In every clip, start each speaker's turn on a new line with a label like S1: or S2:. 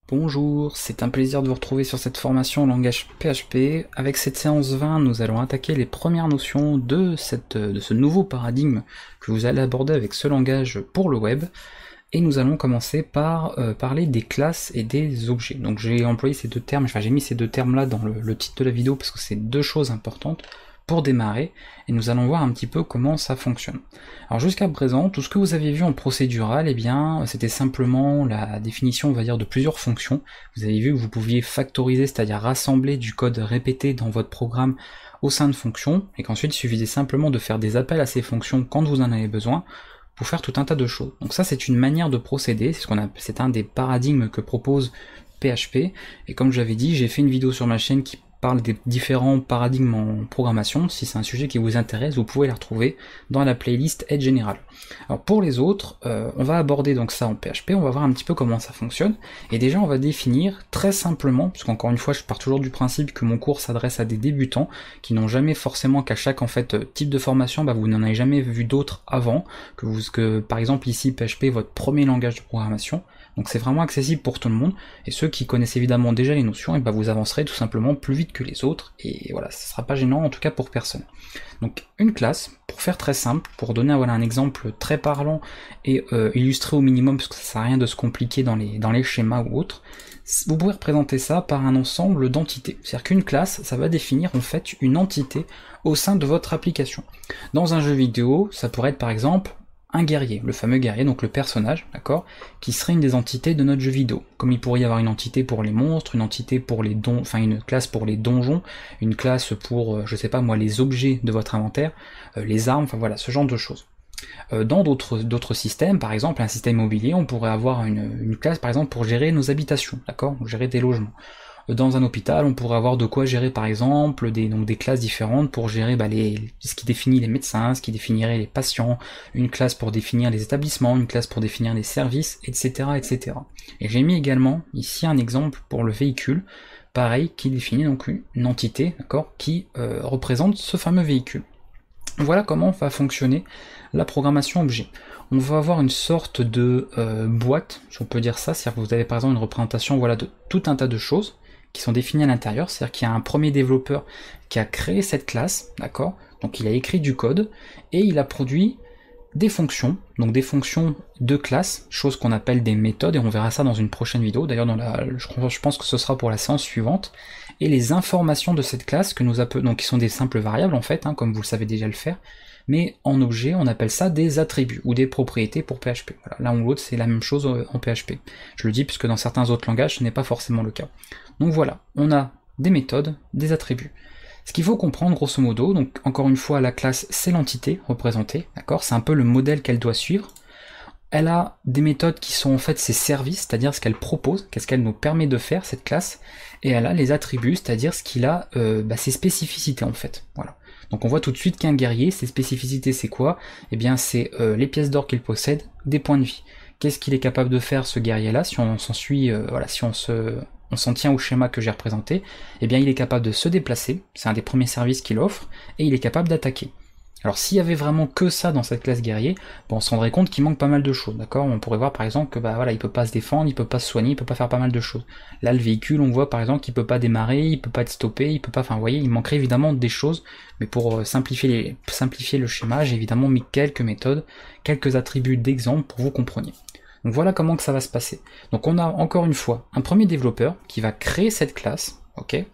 S1: Bonjour, c'est un plaisir de vous retrouver sur cette formation en langage PHP. Avec cette séance 20, nous allons attaquer les premières notions de ce nouveau paradigme que vous allez aborder avec ce langage pour le web. Et nous allons commencer par parler des classes et des objets. Donc j'ai employé ces deux termes, j'ai mis ces deux termes là dans le titre de la vidéo parce que c'est deux choses importantes pour démarrer, et nous allons voir un petit peu comment ça fonctionne. Alors jusqu'à présent, tout ce que vous avez vu en procédural, eh bien, c'était simplement la définition, on va dire, de plusieurs fonctions. Vous avez vu que vous pouviez factoriser, c'est-à-dire rassembler du code répété dans votre programme au sein de fonctions, et qu'ensuite il suffisait simplement de faire des appels à ces fonctions quand vous en avez besoin, pour faire tout un tas de choses. Donc ça, c'est une manière de procéder, c'est un des paradigmes que propose PHP, et comme j'avais dit, j'ai fait une vidéo sur ma chaîne qui parle des différents paradigmes en programmation. Si c'est un sujet qui vous intéresse, vous pouvez les retrouver dans la playlist Aide Générale. Alors pour les autres, on va aborder donc ça en PHP, on va voir un petit peu comment ça fonctionne, et déjà on va définir très simplement, parce qu'encore une fois je pars toujours du principe que mon cours s'adresse à des débutants, qui n'ont jamais forcément qu'à chaque type de formation, vous n'en avez jamais vu d'autres avant, que par exemple ici PHP est votre premier langage de programmation, donc c'est vraiment accessible pour tout le monde, et ceux qui connaissent évidemment déjà les notions, et vous avancerez tout simplement plus vite que les autres, et voilà, ce sera pas gênant en tout cas pour personne. Donc une classe, pour faire très simple, pour donner un exemple très parlant et illustrer au minimum, parce que ça sert à rien de se compliquer dans les schémas ou autres, vous pouvez représenter ça par un ensemble d'entités. C'est-à-dire qu'une classe, ça va définir en fait une entité au sein de votre application. Dans un jeu vidéo, ça pourrait être par exemple un guerrier, le fameux guerrier, donc le personnage, d'accord, qui serait une des entités de notre jeu vidéo. Comme il pourrait y avoir une entité pour les monstres, une entité pour les une classe pour les donjons, une classe pour, je sais pas moi, les objets de votre inventaire, les armes, enfin voilà, ce genre de choses. Dans d'autres systèmes, par exemple un système immobilier, on pourrait avoir une classe par exemple pour gérer nos habitations, d'accord, gérer des logements. Dans un hôpital, on pourrait avoir de quoi gérer par exemple des classes différentes pour gérer ce qui définit les médecins, ce qui définirait les patients, une classe pour définir les établissements, une classe pour définir les services, etc. etc. Et j'ai mis également ici un exemple pour le véhicule, pareil, qui définit donc une entité, d'accord, qui représente ce fameux véhicule. Voilà comment va fonctionner la programmation objet. On va avoir une sorte de boîte, si on peut dire ça, c'est-à-dire que vous avez par exemple une représentation de tout un tas de choses qui sont définies à l'intérieur, c'est-à-dire qu'il y a un premier développeur qui a créé cette classe, d'accord, donc il a écrit du code, et il a produit des fonctions, donc des fonctions de classe, chose qu'on appelle des méthodes, et on verra ça dans une prochaine vidéo, d'ailleurs je pense que ce sera pour la séance suivante, et les informations de cette classe que nous appelons, donc qui sont des simples variables en fait, comme vous le savez déjà le faire, mais en objet on appelle ça des attributs, ou des propriétés pour PHP. Voilà, l'un ou l'autre c'est la même chose en PHP. Je le dis puisque dans certains autres langages ce n'est pas forcément le cas. Donc voilà, on a des méthodes, des attributs. Ce qu'il faut comprendre grosso modo, donc encore une fois la classe c'est l'entité représentée, d'accord, c'est un peu le modèle qu'elle doit suivre. Elle a des méthodes qui sont en fait ses services, c'est-à-dire ce qu'elle propose, qu'est-ce qu'elle nous permet de faire cette classe, et elle a les attributs, c'est-à-dire ce qu'il a ses spécificités en fait. Voilà. Donc on voit tout de suite qu'un guerrier, ses spécificités c'est quoi? Eh bien c'est les pièces d'or qu'il possède, des points de vie. Qu'est-ce qu'il est capable de faire ce guerrier-là, si on s'en suit, si on s'en tient au schéma que j'ai représenté, eh bien il est capable de se déplacer, c'est un des premiers services qu'il offre, et il est capable d'attaquer. Alors s'il y avait vraiment que ça dans cette classe guerrier, on se rendrait compte qu'il manque pas mal de choses, d'accord? On pourrait voir par exemple que il peut pas se défendre, il peut pas se soigner, il peut pas faire pas mal de choses. Là le véhicule, on voit par exemple qu'il peut pas démarrer, il peut pas être stoppé, il peut pas, vous voyez, il manquerait évidemment des choses, mais pour simplifier le schéma, j'ai évidemment mis quelques méthodes, quelques attributs d'exemple pour vous compreniez. Donc voilà comment que ça va se passer. Donc on a encore une fois un premier développeur qui va créer cette classe, ok?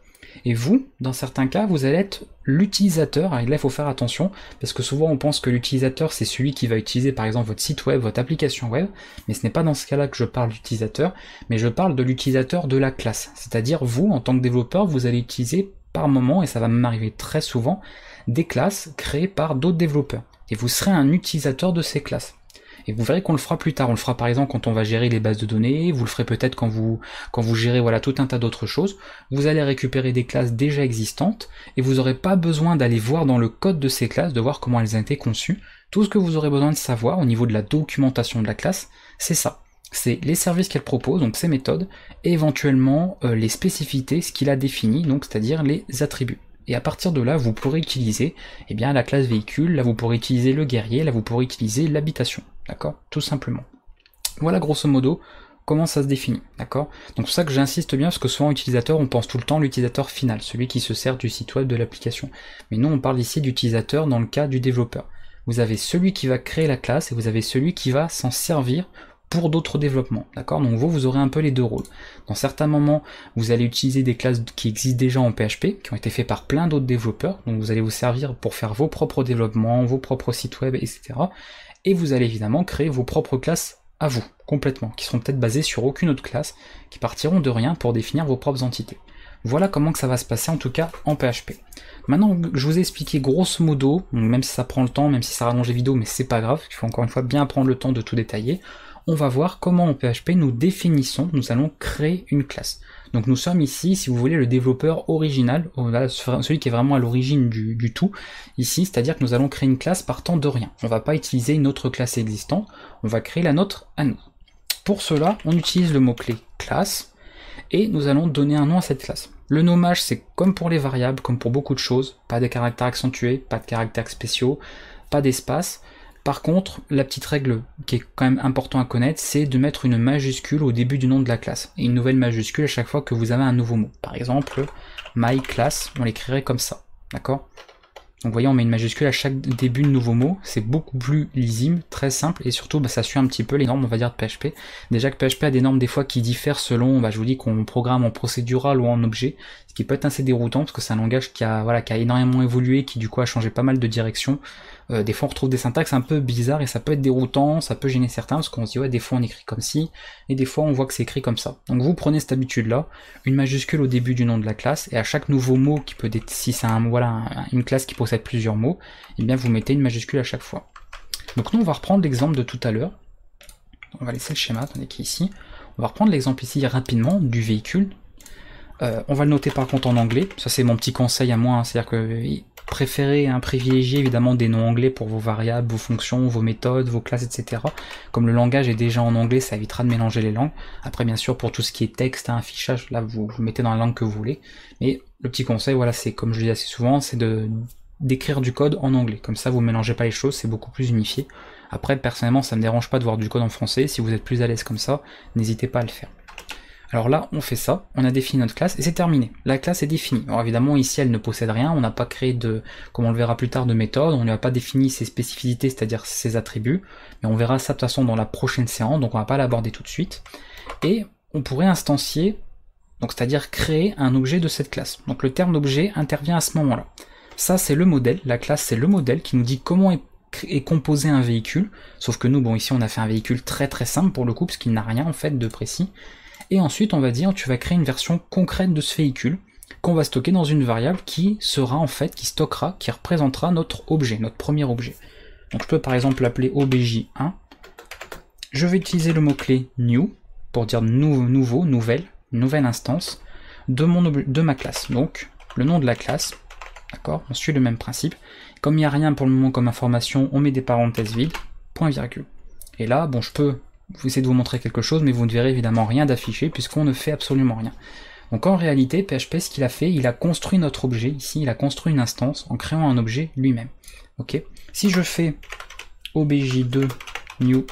S1: Et vous, dans certains cas, vous allez être l'utilisateur. Et là, il faut faire attention, parce que souvent on pense que l'utilisateur, c'est celui qui va utiliser par exemple votre site web, votre application web, mais ce n'est pas dans ce cas-là que je parle d'utilisateur, mais je parle de l'utilisateur de la classe. C'est-à-dire, vous, en tant que développeur, vous allez utiliser par moment, et ça va m'arriver très souvent, des classes créées par d'autres développeurs. Et vous serez un utilisateur de ces classes. Et vous verrez qu'on le fera plus tard, on le fera par exemple quand on va gérer les bases de données, vous le ferez peut-être quand vous gérez tout un tas d'autres choses. Vous allez récupérer des classes déjà existantes, et vous n'aurez pas besoin d'aller voir dans le code de ces classes, de voir comment elles ont été conçues. Tout ce que vous aurez besoin de savoir au niveau de la documentation de la classe, c'est ça. C'est les services qu'elle propose, donc ses méthodes, et éventuellement les spécificités, ce qu'il a défini, donc c'est-à-dire les attributs. Et à partir de là, vous pourrez utiliser la classe véhicule, là vous pourrez utiliser le guerrier, là vous pourrez utiliser l'habitation, d'accord? Tout simplement. Voilà grosso modo comment ça se définit, d'accord? Donc c'est pour ça que j'insiste bien, parce que souvent utilisateur, on pense tout le temps à l'utilisateur final, celui qui se sert du site web de l'application. Mais nous, on parle ici d'utilisateur dans le cas du développeur. Vous avez celui qui va créer la classe et vous avez celui qui va s'en servir pour d'autres développements, d'accord? Donc vous aurez un peu les deux rôles. Dans certains moments, vous allez utiliser des classes qui existent déjà en PHP, qui ont été faits par plein d'autres développeurs, donc vous allez vous servir pour faire vos propres développements, vos propres sites web, etc. Et vous allez évidemment créer vos propres classes à vous, complètement, qui seront peut-être basées sur aucune autre classe, qui partiront de rien pour définir vos propres entités. Voilà comment que ça va se passer, en tout cas en PHP. Maintenant, je vous ai expliqué grosso modo, même si ça prend le temps, même si ça rallonge les vidéos, mais c'est pas grave, il faut encore une fois bien prendre le temps de tout détailler. On va voir comment en PHP nous définissons, nous allons créer une classe. Donc nous sommes ici, si vous voulez, le développeur original, celui qui est vraiment à l'origine du tout, ici, c'est-à-dire que nous allons créer une classe partant de rien. On ne va pas utiliser une autre classe existante, on va créer la nôtre à nous. Pour cela, on utilise le mot-clé classe, et nous allons donner un nom à cette classe. Le nommage, c'est comme pour les variables, comme pour beaucoup de choses, pas de caractères accentués, pas de caractères spéciaux, pas d'espace. Par contre, la petite règle qui est quand même important à connaître, c'est de mettre une majuscule au début du nom de la classe, et une nouvelle majuscule à chaque fois que vous avez un nouveau mot. Par exemple, myClass, on l'écrirait comme ça, d'accord? Donc vous voyez, on met une majuscule à chaque début de nouveau mot, c'est beaucoup plus lisible, très simple, et surtout ça suit un petit peu les normes, on va dire, de PHP. Déjà que PHP a des normes des fois qui diffèrent selon, je vous dis qu'on programme en procédural ou en objet, ce qui peut être assez déroutant, parce que c'est un langage qui a énormément évolué, qui du coup a changé pas mal de directions. Des fois on retrouve des syntaxes un peu bizarres, et ça peut être déroutant, ça peut gêner certains, parce qu'on se dit ouais, des fois on écrit comme ci, et des fois on voit que c'est écrit comme ça. Donc vous prenez cette habitude-là, une majuscule au début du nom de la classe, et à chaque nouveau mot qui peut être, si c'est une classe qui possède plusieurs mots, et bien vous mettez une majuscule à chaque fois. Donc nous on va reprendre l'exemple de tout à l'heure. On va laisser le schéma, attendez, qui est ici. On va reprendre l'exemple ici rapidement du véhicule. On va le noter par contre en anglais, ça c'est mon petit conseil à moi, c'est-à-dire que préférez privilégier évidemment des noms anglais pour vos variables, vos fonctions, vos méthodes, vos classes, etc. Comme le langage est déjà en anglais, ça évitera de mélanger les langues. Après bien sûr pour tout ce qui est texte, affichage, là vous mettez dans la langue que vous voulez. Mais le petit conseil, voilà, c'est comme je le dis assez souvent, c'est d'écrire du code en anglais. Comme ça vous mélangez pas les choses, c'est beaucoup plus unifié. Après personnellement ça me dérange pas de voir du code en français, si vous êtes plus à l'aise comme ça, n'hésitez pas à le faire. Alors là, on fait ça, on a défini notre classe et c'est terminé. La classe est définie. Alors évidemment, ici, elle ne possède rien, on n'a pas créé comme on le verra plus tard, de méthode, on n'a pas défini ses spécificités, c'est-à-dire ses attributs, mais on verra ça de toute façon dans la prochaine séance, donc on va pas l'aborder tout de suite. Et on pourrait instancier, donc c'est-à-dire créer un objet de cette classe. Donc le terme d'objet intervient à ce moment-là. Ça, c'est le modèle, la classe, c'est le modèle qui nous dit comment est composé un véhicule, sauf que nous, bon, ici, on a fait un véhicule très très simple pour le coup, parce qu'il n'a rien en fait de précis. Et ensuite, on va dire, tu vas créer une version concrète de ce véhicule qu'on va stocker dans une variable qui sera en fait, qui stockera, qui représentera notre objet, notre premier objet. Donc je peux par exemple l'appeler obj1. Je vais utiliser le mot-clé new pour dire nouveau, nouvelle instance de ma classe. Donc le nom de la classe, d'accord, on suit le même principe. Comme il n'y a rien pour le moment comme information, on met des parenthèses vides, point virgule. Et là, bon, je peux essayer de vous montrer quelque chose, mais vous ne verrez évidemment rien d'affiché puisqu'on ne fait absolument rien. Donc en réalité, PHP, ce qu'il a fait, il a construit notre objet, ici, il a construit une instance en créant un objet lui-même. Ok. Si je fais obj2 new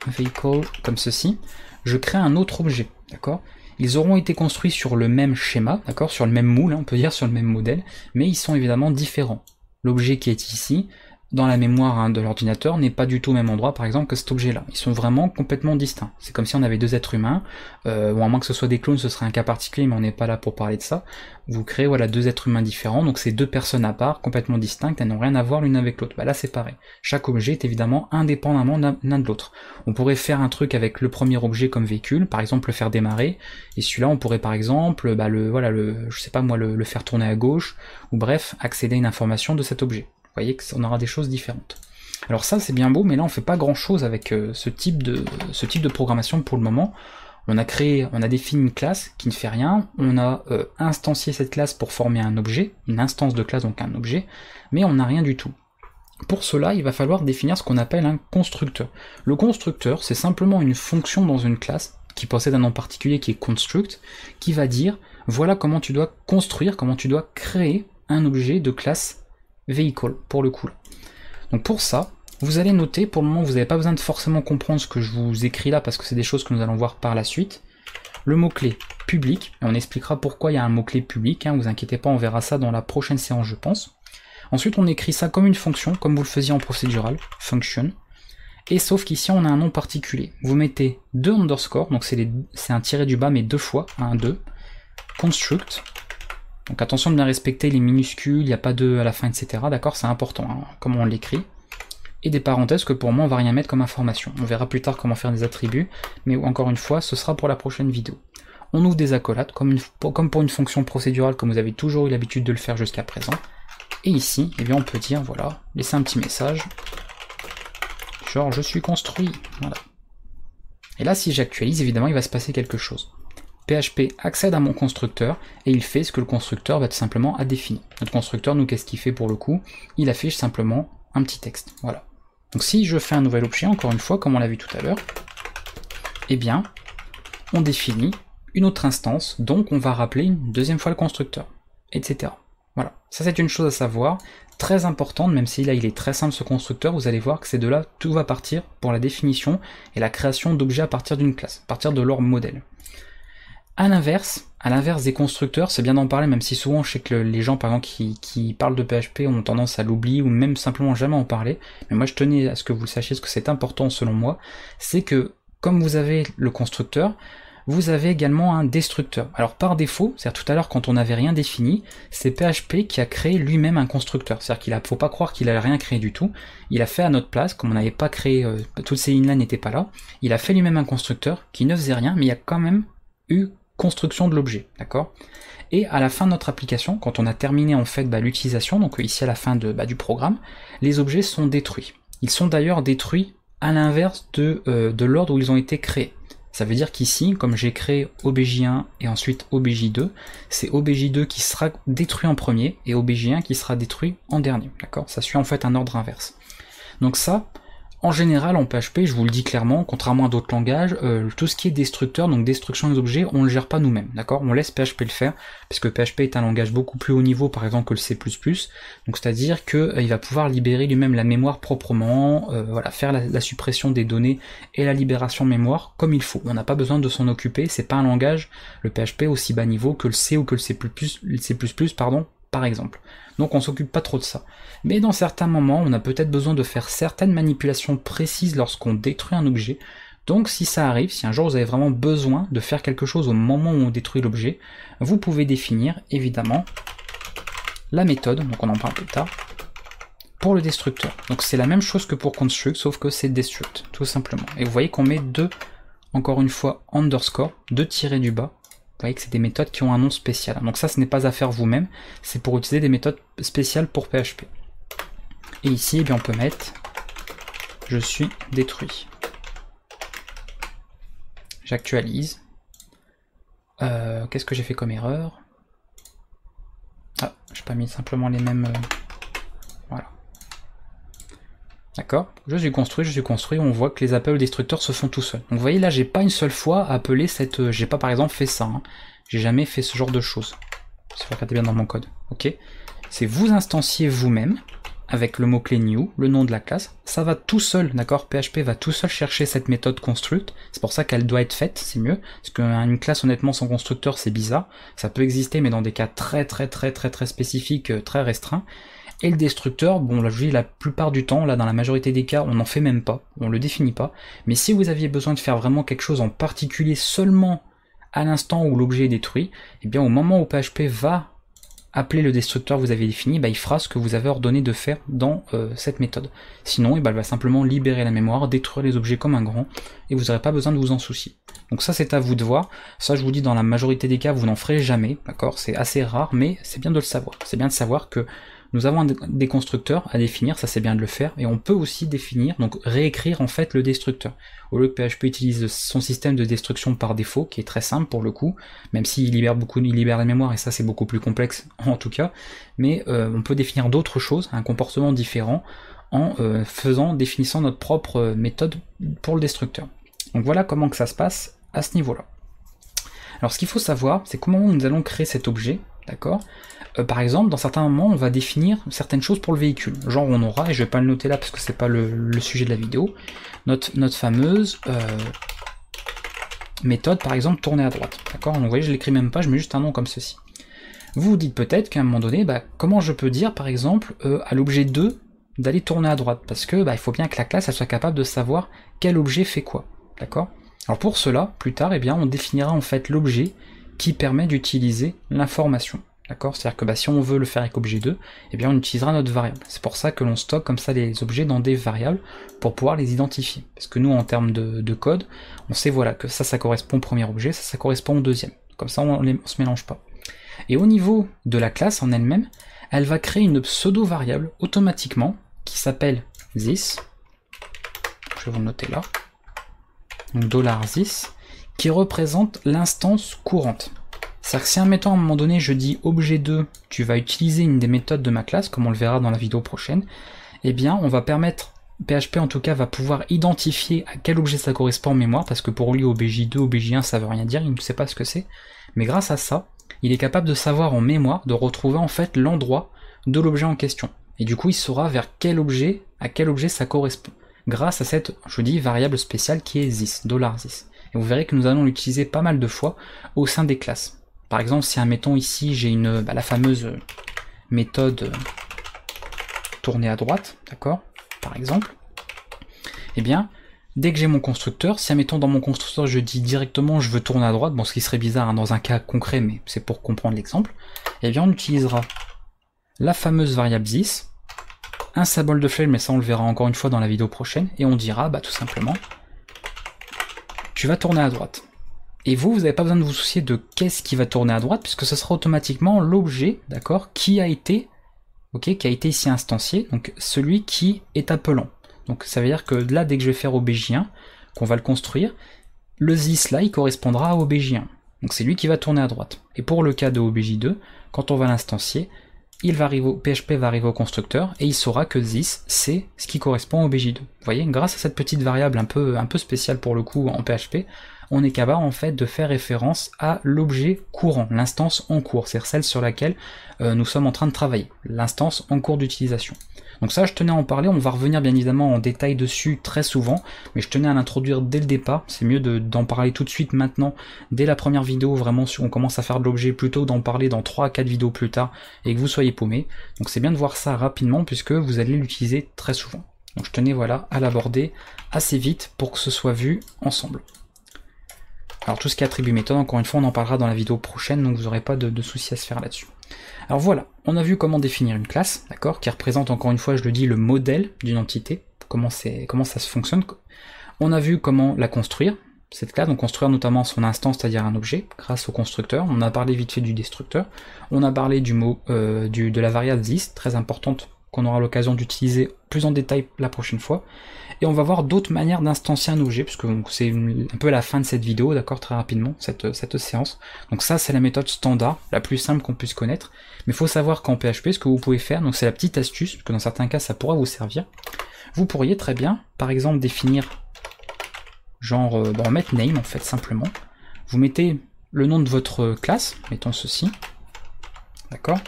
S1: vehicle comme ceci, je crée un autre objet, d'accord. Ils auront été construits sur le même schéma, d'accord, sur le même moule, on peut dire sur le même modèle, mais ils sont évidemment différents. L'objet qui est ici, dans la mémoire de l'ordinateur, n'est pas du tout au même endroit par exemple que cet objet là. Ils sont vraiment complètement distincts. C'est comme si on avait deux êtres humains, ou à moins que ce soit des clones, ce serait un cas particulier, mais on n'est pas là pour parler de ça. Vous créez voilà deux êtres humains différents, donc c'est deux personnes à part, complètement distinctes, elles n'ont rien à voir l'une avec l'autre. Là c'est pareil. Chaque objet est évidemment indépendamment l'un de l'autre. On pourrait faire un truc avec le premier objet comme véhicule, par exemple le faire démarrer, et celui-là on pourrait par exemple je sais pas moi, le faire tourner à gauche, ou bref, accéder à une information de cet objet. Vous voyez qu'on aura des choses différentes. Alors ça c'est bien beau, mais là on fait pas grand chose avec ce type de programmation pour le moment. On a défini une classe qui ne fait rien, on a instancié cette classe pour former un objet, une instance de classe, donc un objet, mais on n'a rien du tout. Pour cela, il va falloir définir ce qu'on appelle un constructeur. Le constructeur, c'est simplement une fonction dans une classe qui possède un nom particulier qui est construct, qui va dire voilà comment tu dois construire, comment tu dois créer un objet de classe vehicle, pour le coup. Donc pour ça, Vous allez noter, pour le moment vous n'avez pas besoin de forcément comprendre ce que je vous écris là, parce que c'est des choses que nous allons voir par la suite. Le mot-clé public, et on expliquera pourquoi il y a un mot-clé public, hein, vous inquiétez pas, on verra ça dans la prochaine séance je pense. Ensuite on écrit ça comme une fonction, comme vous le faisiez en procédural, function, et sauf qu'ici on a un nom particulier. Vous mettez 2 underscore, donc c'est un tiré du bas mais 2 fois, 1, 2, construct, donc attention de bien respecter les minuscules, il n'y a pas de à la fin, etc. D'accord, c'est important, hein, comment on l'écrit. Et des parenthèses que pour moi on va rien mettre comme information. On verra plus tard comment faire des attributs, mais encore une fois, ce sera pour la prochaine vidéo. On ouvre des accolades, comme pour une fonction procédurale, comme vous avez toujours eu l'habitude de le faire jusqu'à présent. Et ici, eh bien on peut dire, voilà, laisser un petit message, genre je suis construit, voilà. Et là, si j'actualise, évidemment, il va se passer quelque chose. PHP accède à mon constructeur, et il fait ce que le constructeur va tout simplement a défini. Notre constructeur, nous, qu'est-ce qu'il fait pour le coup? Il affiche simplement un petit texte, voilà. Donc si je fais un nouvel objet, encore une fois, comme on l'a vu tout à l'heure, eh bien, on définit une autre instance, donc on va rappeler une deuxième fois le constructeur, etc. Voilà, ça c'est une chose à savoir, très importante, même si là il est très simple ce constructeur, vous allez voir que c'est de là tout va partir pour la définition et la création d'objets à partir d'une classe, à partir de leur modèle. À l'inverse des constructeurs, c'est bien d'en parler, même si souvent je sais que les gens par exemple qui parlent de PHP ont tendance à l'oublier ou même simplement jamais en parler, mais moi je tenais à ce que vous le sachiez, parce que c'est important selon moi, c'est que comme vous avez le constructeur, vous avez également un destructeur. Alors par défaut, c'est-à-dire tout à l'heure quand on n'avait rien défini, c'est PHP qui a créé lui-même un constructeur. C'est-à-dire qu'il faut pas croire qu'il a rien créé du tout. Il a fait à notre place, comme on n'avait pas créé, toutes ces lignes-là n'étaient pas là, il a fait lui-même un constructeur qui ne faisait rien, mais il y a quand même eu construction de l'objet, d'accord? Et à la fin de notre application, quand on a terminé en fait l'utilisation, donc ici à la fin du programme, les objets sont détruits. Ils sont d'ailleurs détruits à l'inverse de l'ordre où ils ont été créés. Ça veut dire qu'ici, comme j'ai créé OBJ1 et ensuite OBJ2, c'est OBJ2 qui sera détruit en premier et OBJ1 qui sera détruit en dernier, d'accord? Ça suit en fait un ordre inverse. Donc ça, en général, en PHP, je vous le dis clairement, contrairement à d'autres langages, tout ce qui est destructeur, donc destruction des objets, on ne le gère pas nous-mêmes, d'accord? On laisse PHP le faire, puisque PHP est un langage beaucoup plus haut niveau, par exemple, que le C++, donc c'est-à-dire qu'il va pouvoir libérer lui-même la mémoire proprement, voilà, faire la suppression des données et la libération mémoire comme il faut. On n'a pas besoin de s'en occuper, c'est pas un langage, le PHP, aussi bas niveau que le C ou que le C++, pardon, par exemple. Donc on s'occupe pas trop de ça. Mais dans certains moments, on a peut-être besoin de faire certaines manipulations précises lorsqu'on détruit un objet. Donc si ça arrive, si un jour vous avez vraiment besoin de faire quelque chose au moment où on détruit l'objet, vous pouvez définir évidemment la méthode, donc on en parle plus tard, pour le destructeur. Donc c'est la même chose que pour construct, sauf que c'est destruct, tout simplement. Et vous voyez qu'on met encore une fois, underscore, 2 tirés du bas. Vous voyez que c'est des méthodes qui ont un nom spécial. Donc ça, ce n'est pas à faire vous-même, c'est pour utiliser des méthodes spéciales pour PHP. Et ici, eh bien, on peut mettre « je suis détruit ». J'actualise. Qu'est-ce que j'ai fait comme erreur? Ah, j'ai pas mis simplement les mêmes... voilà. D'accord, je suis construit, on voit que les appels au destructeur se font tout seuls. Donc vous voyez là, j'ai pas une seule fois appelé cette... j'ai pas par exemple fait ça, hein. J'ai jamais fait ce genre de choses. Si vous regardez bien dans mon code, ok? C'est vous instanciez vous-même, avec le mot-clé new, le nom de la classe, ça va tout seul, d'accord? PHP va tout seul chercher cette méthode construct, c'est pour ça qu'elle doit être faite, c'est mieux, parce qu'une classe honnêtement sans constructeur c'est bizarre, ça peut exister mais dans des cas très spécifiques, très restreints. Et le destructeur, bon là je dis la plupart du temps, là dans la majorité des cas, on n'en fait même pas, on le définit pas, mais si vous aviez besoin de faire vraiment quelque chose en particulier seulement à l'instant où l'objet est détruit, et bien au moment où PHP va appeler le destructeur que vous avez défini, bah, il fera ce que vous avez ordonné de faire dans cette méthode. Sinon, bah, elle va simplement libérer la mémoire, détruire les objets comme un grand, et vous n'aurez pas besoin de vous en soucier. Donc ça c'est à vous de voir, ça je vous dis dans la majorité des cas vous n'en ferez jamais, d'accord, c'est assez rare, mais c'est bien de le savoir. C'est bien de savoir que nous avons des constructeurs à définir, ça c'est bien de le faire, et on peut aussi définir, donc réécrire en fait le destructeur. Au lieu que PHP utilise son système de destruction par défaut, qui est très simple pour le coup, même s'il libère il libère la mémoire, et ça c'est beaucoup plus complexe en tout cas, mais on peut définir d'autres choses, un comportement différent, en définissant notre propre méthode pour le destructeur. Donc voilà comment que ça se passe à ce niveau-là. Alors ce qu'il faut savoir, c'est comment nous allons créer cet objet, d'accord? Par exemple, dans certains moments, on va définir certaines choses pour le véhicule. Genre, on aura, et je vais pas le noter là parce que c'est pas le sujet de la vidéo, notre fameuse méthode, par exemple, tourner à droite, d'accord? Donc vous voyez, je l'écris même pas, je mets juste un nom comme ceci. Vous vous dites peut-être qu'à un moment donné, comment je peux dire, par exemple, à l'objet 2 d'aller tourner à droite? Parce que il faut bien que la classe elle soit capable de savoir quel objet fait quoi, d'accord? Alors pour cela, plus tard, on définira en fait l'objet qui permet d'utiliser l'information, d'accord? C'est-à-dire que si on veut le faire avec objet 2, on utilisera notre variable. C'est pour ça que l'on stocke comme ça les objets dans des variables pour pouvoir les identifier. Parce que nous, en termes de code, on sait voilà que ça correspond au premier objet, ça correspond au deuxième. Comme ça, on se mélange pas. Et au niveau de la classe en elle-même, elle va créer une pseudo-variable automatiquement qui s'appelle this. Je vais vous le noter là. Donc $this, qui représente l'instance courante. C'est-à-dire que si admettons à un moment donné je dis objet 2, tu vas utiliser une des méthodes de ma classe, comme on le verra dans la vidéo prochaine, on va permettre, PHP en tout cas va pouvoir identifier à quel objet ça correspond en mémoire, parce que pour lui OBJ2, OBJ1 ça veut rien dire, il ne sait pas ce que c'est, mais grâce à ça, il est capable de savoir en mémoire, de retrouver en fait l'endroit de l'objet en question. Et du coup il saura vers quel objet, à quel objet ça correspond, grâce à cette, je dis, variable spéciale qui est this, $this. Et vous verrez que nous allons l'utiliser pas mal de fois au sein des classes. Par exemple, si admettons ici j'ai la fameuse méthode tourner à droite, d'accord, par exemple, dès que j'ai mon constructeur, si admettons dans mon constructeur je dis directement je veux tourner à droite, bon ce qui serait bizarre dans un cas concret, mais c'est pour comprendre l'exemple, on utilisera la fameuse variable this, un symbole de flèche, mais ça on le verra encore une fois dans la vidéo prochaine, et on dira tout simplement tu vas tourner à droite. Et vous n'avez pas besoin de vous soucier de qu'est-ce qui va tourner à droite, puisque ce sera automatiquement l'objet, d'accord, qui a été ici instancié, donc celui qui est appelant. Donc ça veut dire que là, dès que je vais faire OBJ1, qu'on va le construire, le this là, il correspondra à OBJ1. Donc c'est lui qui va tourner à droite. Et pour le cas de OBJ2, quand on va l'instancier, PHP va arriver au constructeur et il saura que this, c'est ce qui correspond au OBJ2. Vous voyez, grâce à cette petite variable un peu spéciale pour le coup en PHP, on est capable en fait de faire référence à l'objet courant, l'instance en cours, c'est celle sur laquelle nous sommes en train de travailler, l'instance en cours d'utilisation. Donc ça, je tenais à en parler, on va revenir bien évidemment en détail dessus très souvent, mais je tenais à l'introduire dès le départ, c'est mieux d'en parler tout de suite maintenant, dès la première vidéo, vraiment si on commence à faire de l'objet, plutôt que d'en parler dans 3 à 4 vidéos plus tard, et que vous soyez paumé. Donc c'est bien de voir ça rapidement, puisque vous allez l'utiliser très souvent. Donc je tenais à l'aborder assez vite pour que ce soit vu ensemble. Alors tout ce qui est attribut méthode, encore une fois, on en parlera dans la vidéo prochaine, donc vous n'aurez pas de soucis à se faire là-dessus. Alors voilà, on a vu comment définir une classe, d'accord, qui représente encore une fois, je le dis, le modèle d'une entité, comment ça se fonctionne. On a vu comment la construire, cette classe, donc construire notamment son instance, c'est-à-dire un objet, grâce au constructeur. On a parlé vite fait du destructeur. On a parlé du mot, de la variable this, très importante, qu'on aura l'occasion d'utiliser plus en détail la prochaine fois. Et on va voir d'autres manières d'instancier un objet, puisque c'est un peu la fin de cette vidéo, d'accord, très rapidement, cette séance. Donc ça, c'est la méthode standard, la plus simple qu'on puisse connaître. Mais il faut savoir qu'en PHP, ce que vous pouvez faire, donc c'est la petite astuce, parce que dans certains cas, ça pourra vous servir. Vous pourriez très bien, par exemple, définir, genre, mettre name, en fait, simplement. Vous mettez le nom de votre classe, mettons ceci, d'accord.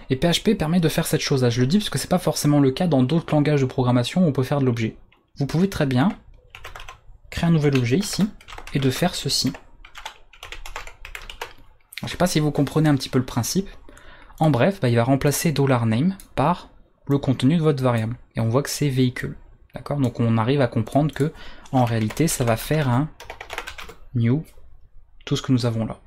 S1: Et PHP permet de faire cette chose-là, je le dis parce que c'est pas forcément le cas dans d'autres langages de programmation où on peut faire de l'objet. Vous pouvez très bien créer un nouvel objet ici, et de faire ceci. Je sais pas si vous comprenez un petit peu le principe. En bref, il va remplacer $name par le contenu de votre variable. Et on voit que c'est véhicule. D'accord? Donc on arrive à comprendre que en réalité, ça va faire un new, tout ce que nous avons là.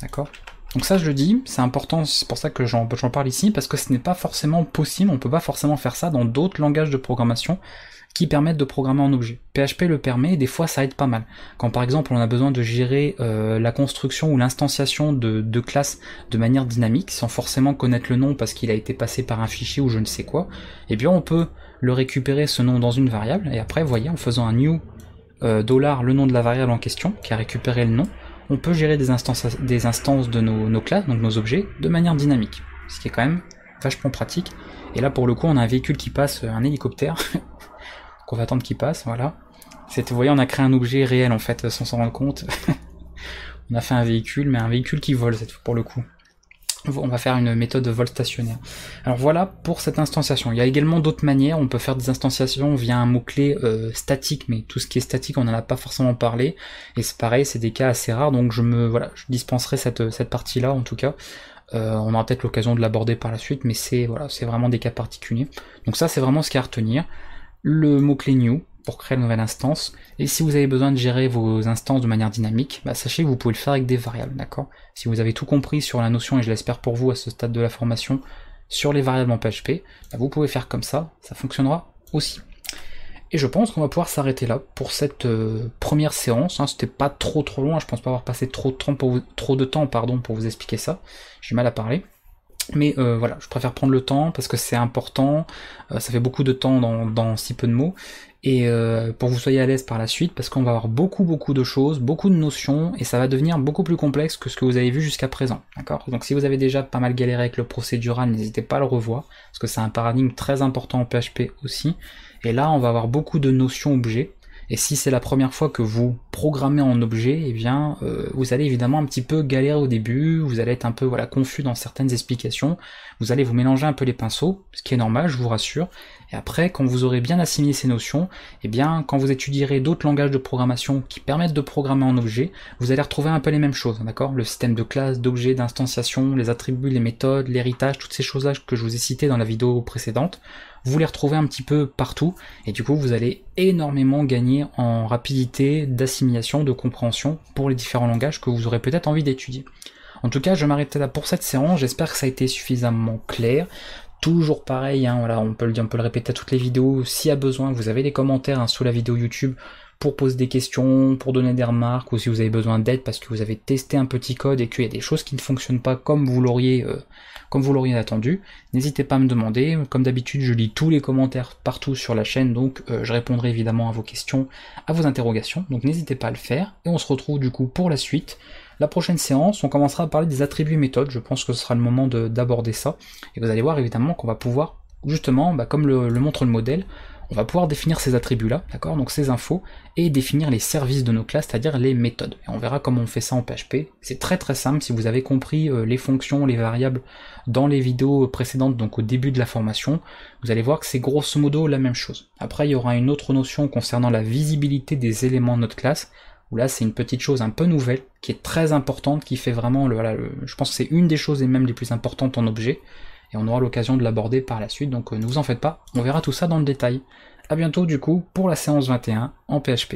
S1: D'accord? Donc ça je le dis, c'est important, c'est pour ça que j'en parle ici, parce que ce n'est pas forcément possible, on ne peut pas forcément faire ça dans d'autres langages de programmation qui permettent de programmer en objet. PHP le permet et des fois ça aide pas mal. Quand par exemple on a besoin de gérer la construction ou l'instanciation de classes de manière dynamique, sans forcément connaître le nom parce qu'il a été passé par un fichier ou je ne sais quoi, et bien on peut le récupérer ce nom dans une variable, et après vous voyez, en faisant un new le nom de la variable en question, qui a récupéré le nom, on peut gérer des instances de nos classes, donc nos objets, de manière dynamique. Ce qui est quand même vachement pratique. Et là pour le coup on a un véhicule qui passe, un hélicoptère, qu'on va attendre qu'il passe, voilà. Vous voyez, on a créé un objet réel en fait, sans s'en rendre compte. On a fait un véhicule, mais un véhicule qui vole cette fois pour le coup. On va faire une méthode de vol stationnaire. Alors voilà pour cette instanciation. Il y a également d'autres manières, on peut faire des instanciations via un mot-clé statique, mais tout ce qui est statique on n'en a pas forcément parlé, et c'est pareil, c'est des cas assez rares, donc je dispenserai cette partie-là en tout cas. On aura peut-être l'occasion de l'aborder par la suite, mais c'est vraiment des cas particuliers. Donc ça c'est vraiment ce qu'il y a à retenir. Le mot-clé new pour créer une nouvelle instance, et si vous avez besoin de gérer vos instances de manière dynamique, sachez que vous pouvez le faire avec des variables, d'accord? Si vous avez tout compris sur la notion, et je l'espère pour vous à ce stade de la formation, sur les variables en PHP, vous pouvez faire comme ça fonctionnera aussi. Et je pense qu'on va pouvoir s'arrêter là pour cette première séance, c'était pas trop loin, je pense pas avoir passé trop de temps pour vous expliquer ça, j'ai mal à parler. Mais voilà, je préfère prendre le temps parce que c'est important, ça fait beaucoup de temps dans si peu de mots, et pour que vous soyez à l'aise par la suite, parce qu'on va avoir beaucoup de choses, beaucoup de notions, et ça va devenir beaucoup plus complexe que ce que vous avez vu jusqu'à présent, d'accord? Donc si vous avez déjà pas mal galéré avec le procédural, n'hésitez pas à le revoir, parce que c'est un paradigme très important en PHP aussi, et là on va avoir beaucoup de notions objets, et si c'est la première fois que vous programmez en objet, eh bien vous allez évidemment un petit peu galérer au début, vous allez être un peu confus dans certaines explications, vous allez vous mélanger un peu les pinceaux, ce qui est normal, je vous rassure, et après quand vous aurez bien assimilé ces notions, eh bien quand vous étudierez d'autres langages de programmation qui permettent de programmer en objet, vous allez retrouver un peu les mêmes choses, d'accord? Le système de classe, d'objets, d'instanciation, les attributs, les méthodes, l'héritage, toutes ces choses-là que je vous ai citées dans la vidéo précédente, vous les retrouvez un petit peu partout, et du coup vous allez énormément gagner en rapidité d'assimilation, de compréhension pour les différents langages que vous aurez peut-être envie d'étudier. En tout cas, je m'arrête là pour cette séance, j'espère que ça a été suffisamment clair. Toujours pareil, on peut le répéter à toutes les vidéos, s'il y a besoin, vous avez des commentaires sous la vidéo YouTube pour poser des questions, pour donner des remarques, ou si vous avez besoin d'aide parce que vous avez testé un petit code et qu'il y a des choses qui ne fonctionnent pas comme vous l'auriez attendu, n'hésitez pas à me demander. Comme d'habitude, je lis tous les commentaires partout sur la chaîne, donc je répondrai évidemment à vos questions, à vos interrogations, donc n'hésitez pas à le faire, et on se retrouve du coup pour la suite. La prochaine séance, on commencera à parler des attributs méthodes, je pense que ce sera le moment d'aborder ça, et vous allez voir évidemment qu'on va pouvoir, justement, comme le montre le modèle, on va pouvoir définir ces attributs-là, d'accord, donc ces infos, et définir les services de nos classes, c'est-à-dire les méthodes. Et on verra comment on fait ça en PHP. C'est très simple, si vous avez compris les fonctions, les variables dans les vidéos précédentes, donc au début de la formation, vous allez voir que c'est grosso modo la même chose. Après, il y aura une autre notion concernant la visibilité des éléments de notre classe, où là c'est une petite chose un peu nouvelle, qui est très importante, qui fait vraiment, je pense que c'est une des choses et même les plus importantes en objet, et on aura l'occasion de l'aborder par la suite, donc ne vous en faites pas, on verra tout ça dans le détail. A bientôt du coup pour la séance 21 en PHP.